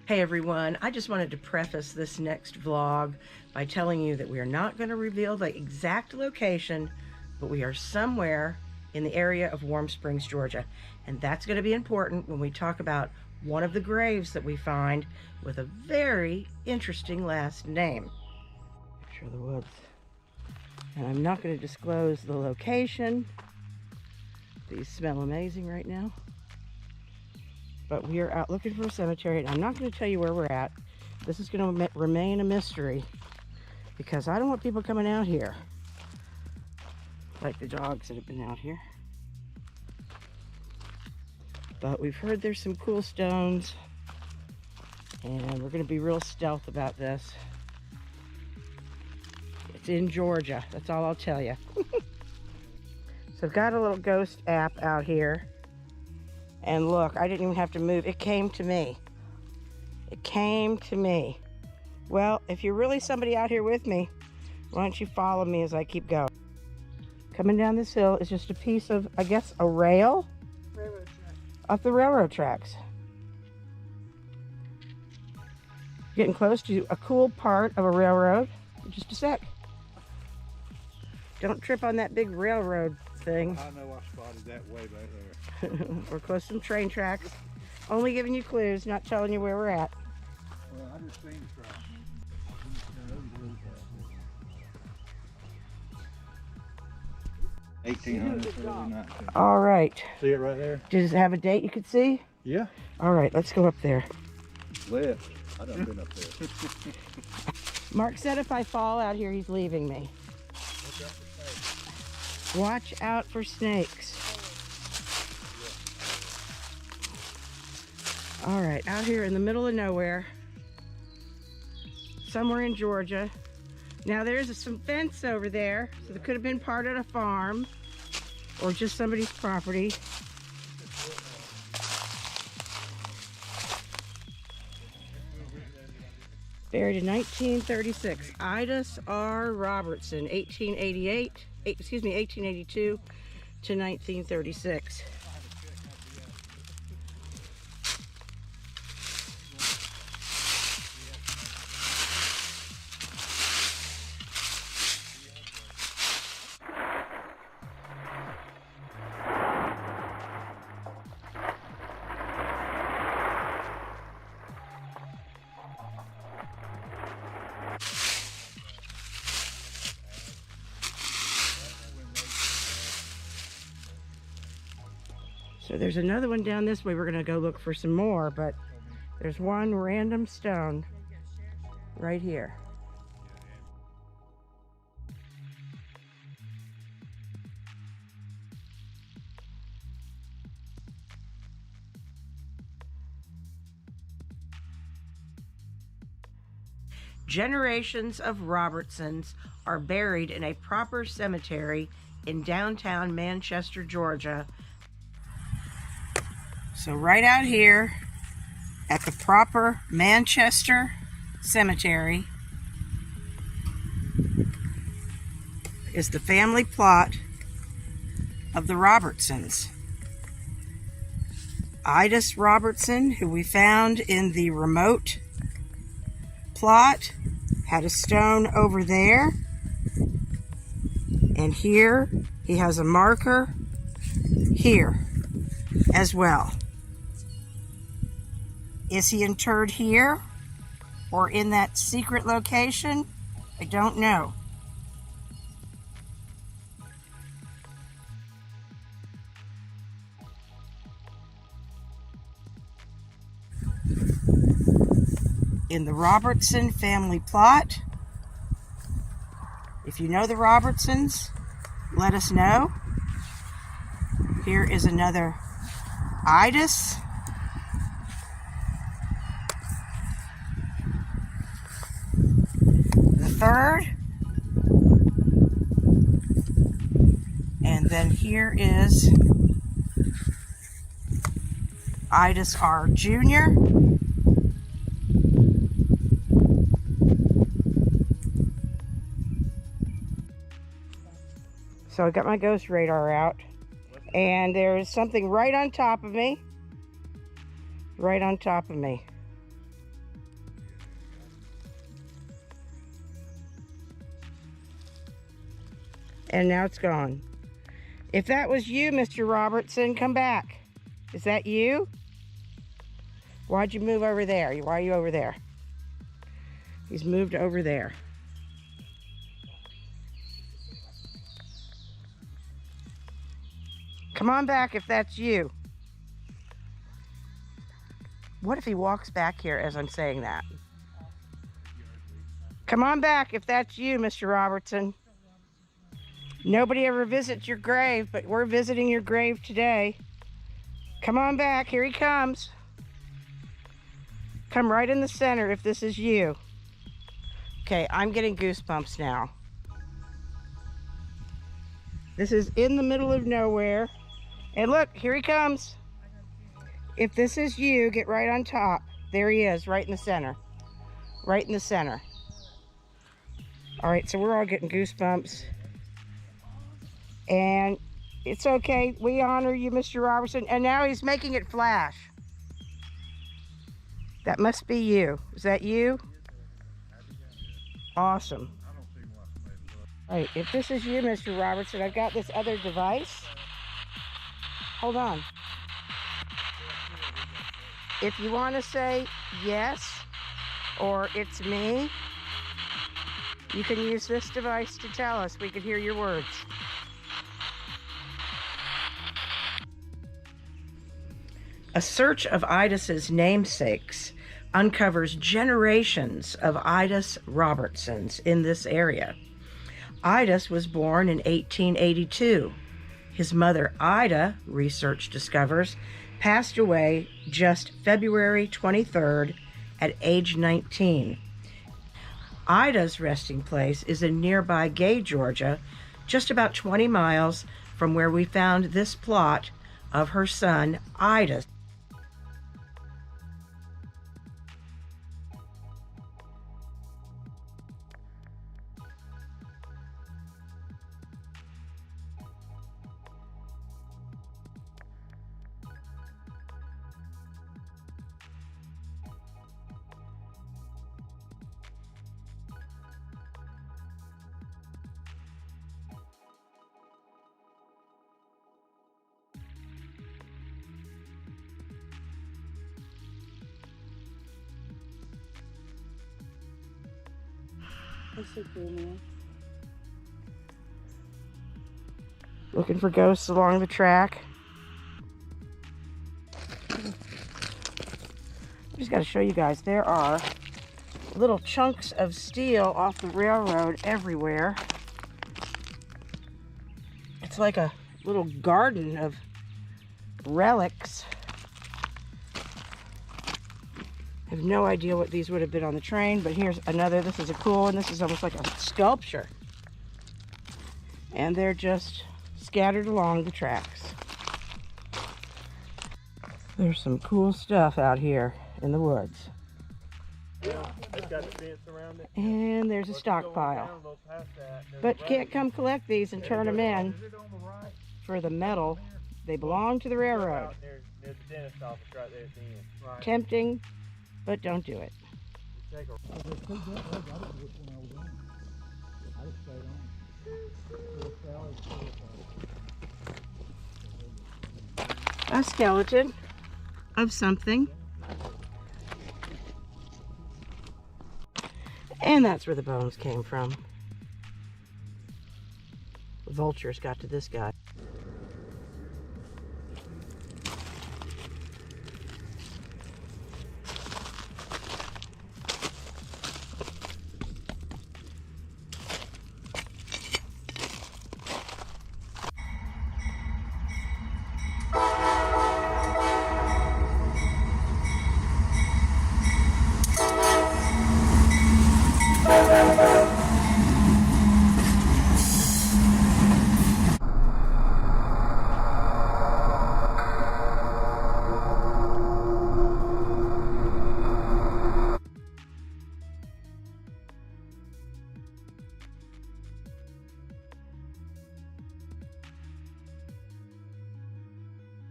Hey everyone, I just wanted to preface this next vlog by telling you that we are not going to reveal the exact location, but we are somewhere in the area of Warm Springs, Georgia. And that's going to be important when we talk about one of the graves that we find with a very interesting last name. Picture of the woods. And I'm not going to disclose the location. These smell amazing right now. But we are out looking for a cemetery, and I'm not going to tell you where we're at. This is going to remain a mystery because I don't want people coming out here like the dogs that have been out here. But we've heard there's some cool stones, and we're going to be real stealth about this. It's in Georgia. That's all I'll tell you. So I've got a little ghost app out here. And look, I didn't even have to move. It came to me. It came to me. Well, if you're really somebody out here with me, why don't you follow me as I keep going? Coming down this hill is just a piece of, I guess, a rail? Railroad track. Off the railroad tracks. Getting close to a cool part of a railroad. Just a sec. Don't trip on that big railroad thing. I know I spotted that way back there. We're close to some train tracks. Only giving you clues, not telling you where we're at. Well, I just seen the track. 1800. All right. See it right there? Does it have a date you could see? Yeah. All right, let's go up there. Left. I done been up there. Mark said if I fall out here, he's leaving me. Watch out for snakes. All right, out here in the middle of nowhere, somewhere in Georgia. Now there's some fence over there, so it could have been part of a farm or just somebody's property. Buried in 1936, Idus R. Robertson, 1882 to 1936. So there's another one down this way. We're going to go look for some more, but there's one random stone right here. Generations of Robertsons are buried in a proper cemetery in downtown Manchester, Georgia. So right out here at the proper Manchester Cemetery is the family plot of the Robertsons. Idus Robertson, who we found in the remote plot, had a stone over there, and here he has a marker here as well. Is he interred here or in that secret location? I don't know. In the Robertson family plot. If you know the Robertsons, let us know. Here is another Idus. The third. And then here is Idus R. Jr. So I got my ghost radar out, and there's something right on top of me. Right on top of me. and now it's gone. If that was you, Mr. Robertson, come back. Is that you? Why'd you move over there? Why are you over there? He's moved over there. Come on back if that's you. What if he walks back here as I'm saying that? Come on back if that's you, Mr. Robertson. Nobody ever visits your grave, but we're visiting your grave today. Come on back, here he comes. Come right in the center if this is you. Okay, I'm getting goosebumps now. This is in the middle of nowhere. And look, here he comes. If this is you, get right on top. There he is, right in the center. Right in the center. All right, so we're all getting goosebumps. And it's okay. We honor you, Mr. Robertson. And now he's making it flash. That must be you. Is that you? Awesome. All right, if this is you, Mr. Robertson, I've got this other device. Hold on. If you want to say yes or it's me, you can use this device to tell us. We could hear your words. A search of Idus's namesakes uncovers generations of Idus Robertsons in this area. Idus was born in 1882. His mother, Ida, research discovers, passed away just February 23rd at age 19. Ida's resting place is in nearby Gay, Georgia, just about 20 miles from where we found this plot of her son, Idus. That's so cool, man. Looking for ghosts along the track. I just got to show you guys, there are little chunks of steel off the railroad everywhere. It's like a little garden of relics. I have no idea what these would have been on the train, but here's another. This is a cool one. This is almost like a sculpture. And they're just scattered along the tracks. There's some cool stuff out here in the woods. Yeah, it's got a fence around it. And there's a stockpile. But you can't come collect these and turn them in for the metal. They belong to the railroad. There's the dentist office right there at the end. Right. Tempting, but don't do it. A skeleton of something. And that's where the bones came from. The vultures got to this guy.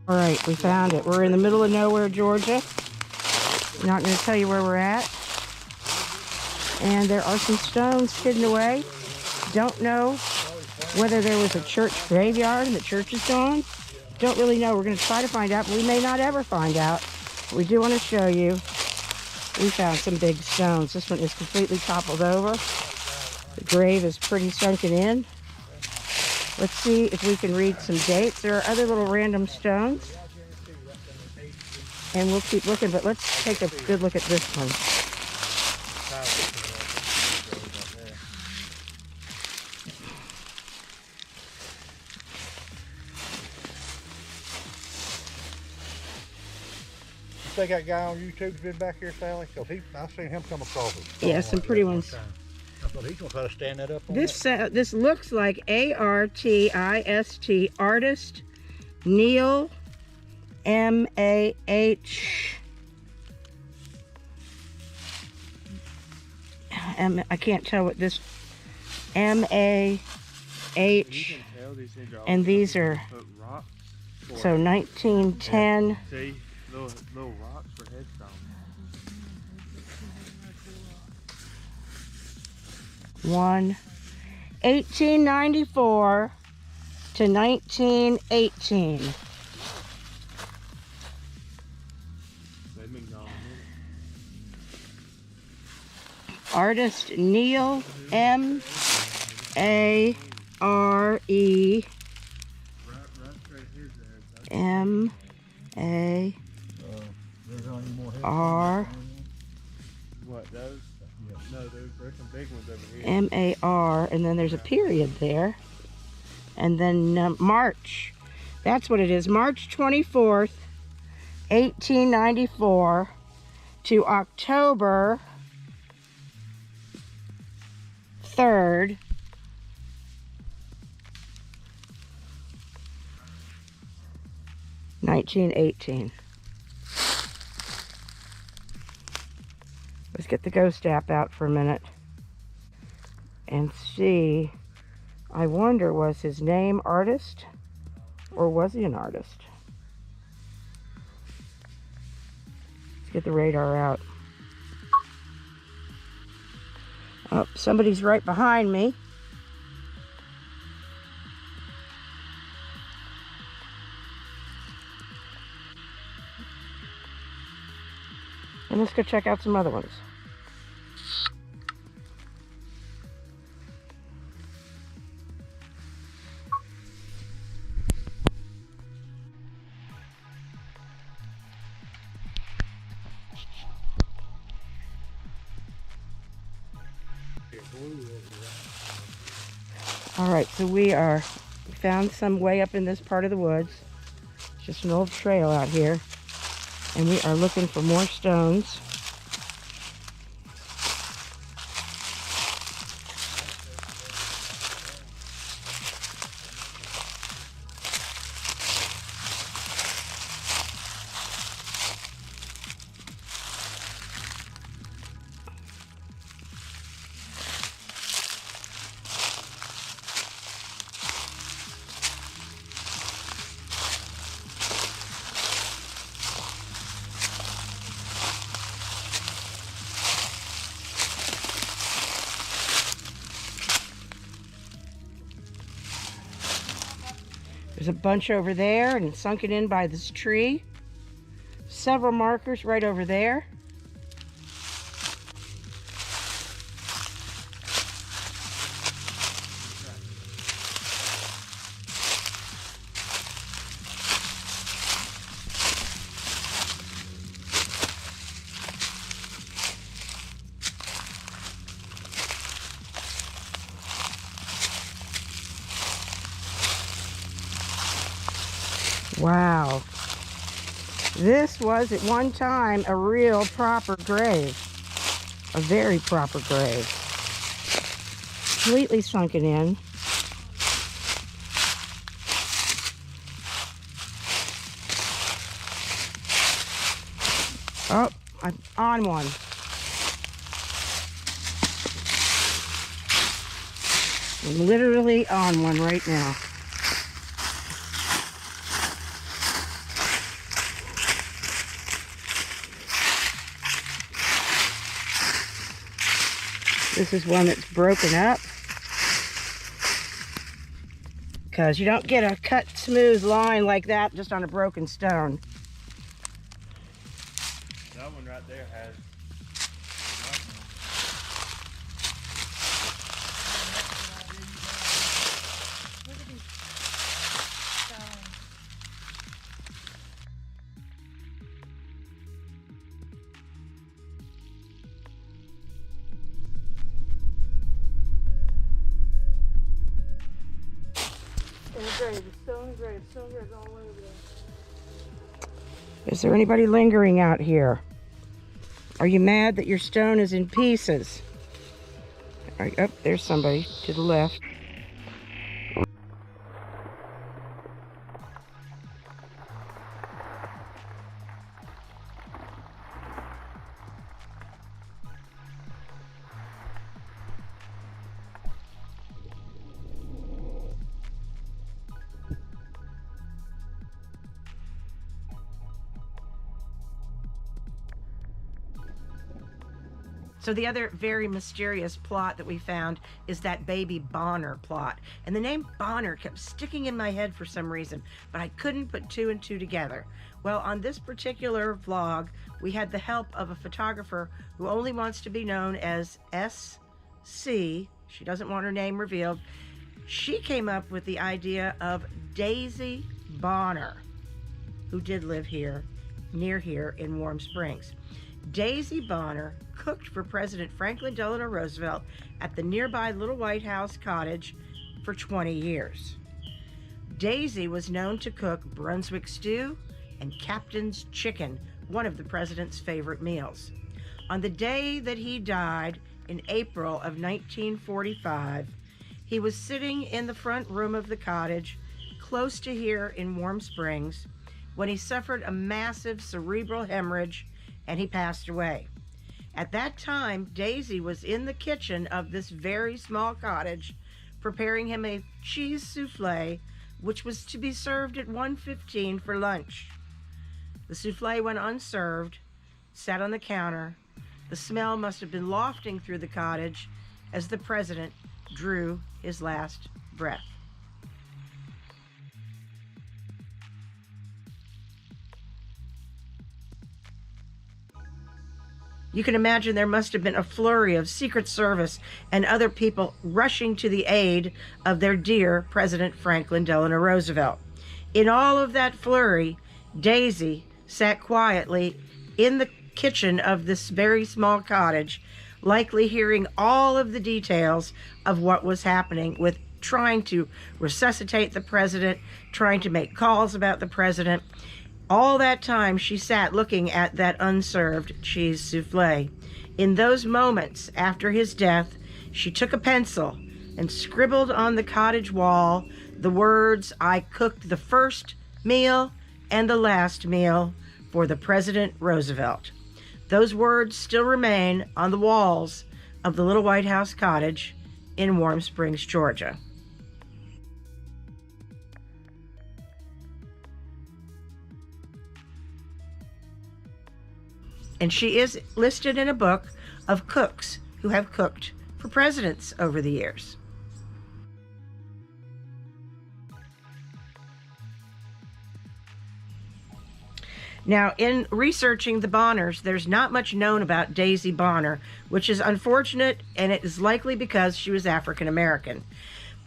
All right, we found it. We're in the middle of nowhere, Georgia. Not going to tell you where we're at. And there are some stones hidden away. Don't know whether there was a church graveyard and the church is gone. Don't really know. We're going to try to find out, but we may not ever find out. We do want to show you. We found some big stones. This one is completely toppled over. The grave is pretty sunken in. Let's see if we can read some dates. There are other little random stones. And we'll keep looking, but let's take a good look at this one. You think that guy on YouTube's been back here, Sally? Cause I've seen him come across it. Yeah, some pretty ones. I thought he's gonna try to stand that up. On This looks like ARTIST, artist Neil MAH. I can't tell what this MAH, and these are so 1910. See, little rocks for headstones. 1894 to 1918. They've been gone a minute. Artist Neil MARE. MAR. What, those? No, there's some big ones over here. MAR, and then there's a period there. And then March. That's what it is. March 24th, 1894 to October 3rd, 1918. Let's get the ghost app out for a minute and see. I wonder, was his name artist or was he an artist? Let's get the radar out. Oh, somebody's right behind me. And let's go check out some other ones. All right, so we found some way up in this part of the woods. It's just an old trail out here. And we are looking for more stones. There's a bunch over there and sunken in by this tree. Several markers right over there. Wow. This was at one time a real proper grave. A very proper grave. Completely sunken in. Oh, I'm on one. I'm literally on one right now. This is one that's broken up. because you don't get a cut smooth line like that just on a broken stone. That one right there has. Look at these stones. Stone graves all over there. Is there anybody lingering out here? Are you mad that your stone is in pieces? Oh, there's somebody to the left. So the other very mysterious plot that we found is that baby Bonner plot. And the name Bonner kept sticking in my head for some reason, but I couldn't put two and two together. Well, on this particular vlog, we had the help of a photographer who only wants to be known as SC. She doesn't want her name revealed. She came up with the idea of Daisy Bonner, who did live here, near here in Warm Springs. Daisy Bonner cooked for President Franklin Delano Roosevelt at the nearby Little White House cottage for 20 years. Daisy was known to cook Brunswick stew and Captain's chicken, one of the president's favorite meals. On the day that he died in April of 1945, he was sitting in the front room of the cottage, close to here in Warm Springs, when he suffered a massive cerebral hemorrhage and he passed away. At that time, Daisy was in the kitchen of this very small cottage preparing him a cheese souffle, which was to be served at 1:15 for lunch. The souffle went unserved, sat on the counter. The smell must have been wafting through the cottage as the president drew his last breath. You can imagine there must have been a flurry of Secret Service and other people rushing to the aid of their dear President Franklin Delano Roosevelt. In all of that flurry, Daisy sat quietly in the kitchen of this very small cottage, likely hearing all of the details of what was happening with trying to resuscitate the president, trying to make calls about the president. All that time she sat looking at that unserved cheese souffle. In those moments after his death, she took a pencil and scribbled on the cottage wall the words, "I cooked the first meal and the last meal for the President Roosevelt." Those words still remain on the walls of the Little White House cottage in Warm Springs, Georgia. And she is listed in a book of cooks who have cooked for presidents over the years. Now, in researching the Bonners, there's not much known about Daisy Bonner, which is unfortunate, and it is likely because she was African American.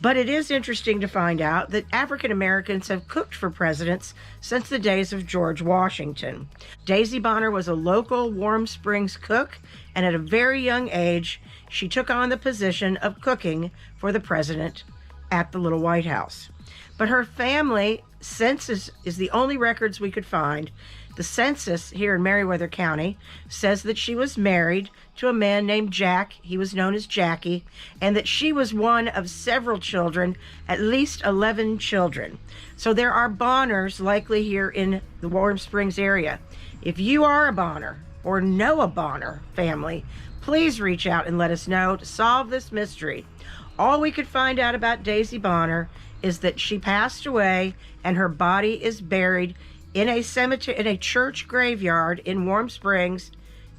But it is interesting to find out that African Americans have cooked for presidents since the days of George Washington. Daisy Bonner was a local Warm Springs cook, and at a very young age, she took on the position of cooking for the president at the Little White House. But her family census is the only records we could find. The census here in Meriwether County says that she was married to a man named Jack. He was known as Jackie, and that she was one of several children, at least 11 children. So there are Bonners likely here in the Warm Springs area. If you are a Bonner or know a Bonner family, please reach out and let us know to solve this mystery. All we could find out about Daisy Bonner is that she passed away and her body is buried in a cemetery, in a church graveyard in Warm Springs,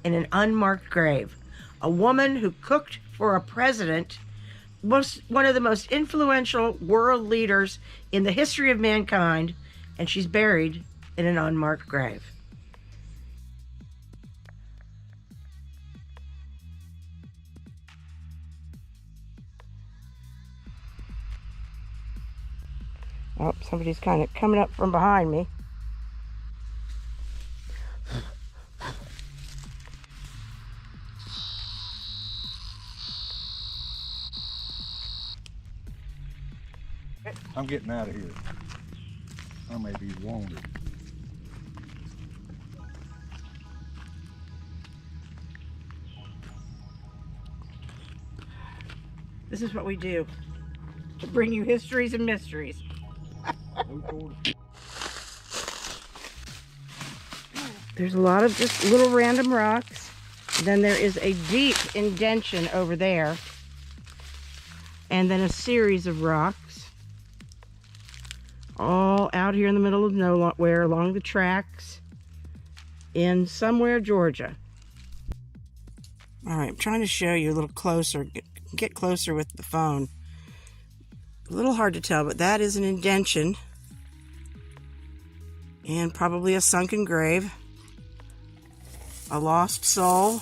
in an unmarked grave. A woman who cooked for a president one of the most influential world leaders in the history of mankind, and she's buried in an unmarked grave. Oh, somebody's kind of coming up from behind me. I'm getting out of here. I may be wounded. This is what we do to bring you histories and mysteries. There's a lot of just little random rocks. Then there is a deep indention over there. And then a series of rocks. All out here in the middle of nowhere along the tracks in somewhere, Georgia. All right, I'm trying to show you a little closer. Get closer with the phone. A little hard to tell, but that is an indention. And probably a sunken grave. A lost soul.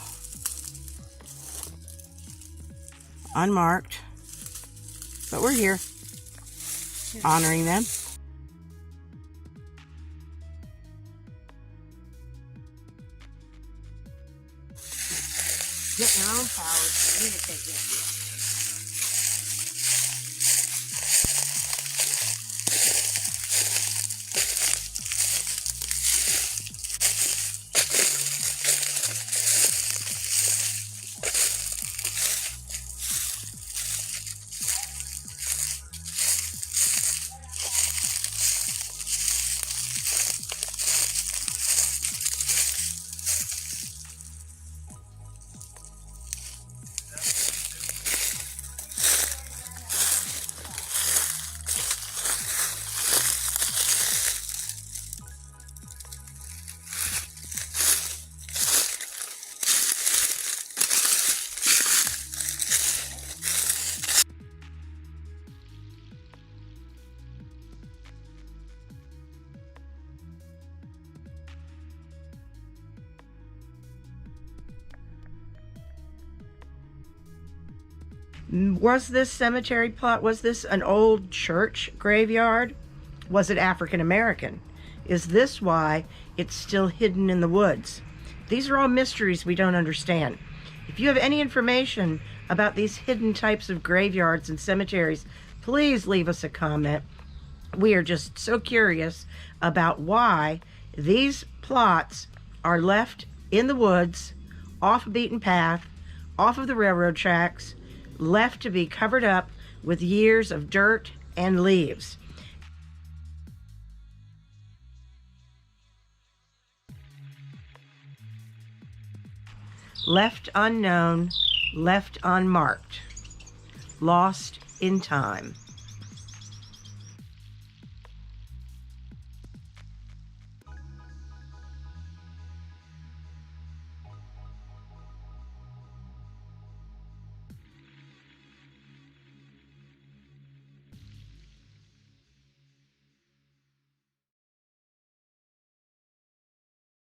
Unmarked. But we're here. Honoring them. Get your own power to communicate with you. Was this cemetery plot, was this an old church graveyard? Was it African American? Is this why it's still hidden in the woods? These are all mysteries we don't understand. If you have any information about these hidden types of graveyards and cemeteries, please leave us a comment. We are just so curious about why these plots are left in the woods, off a beaten path, off of the railroad tracks, left to be covered up with years of dirt and leaves. Left unknown, left unmarked, lost in time.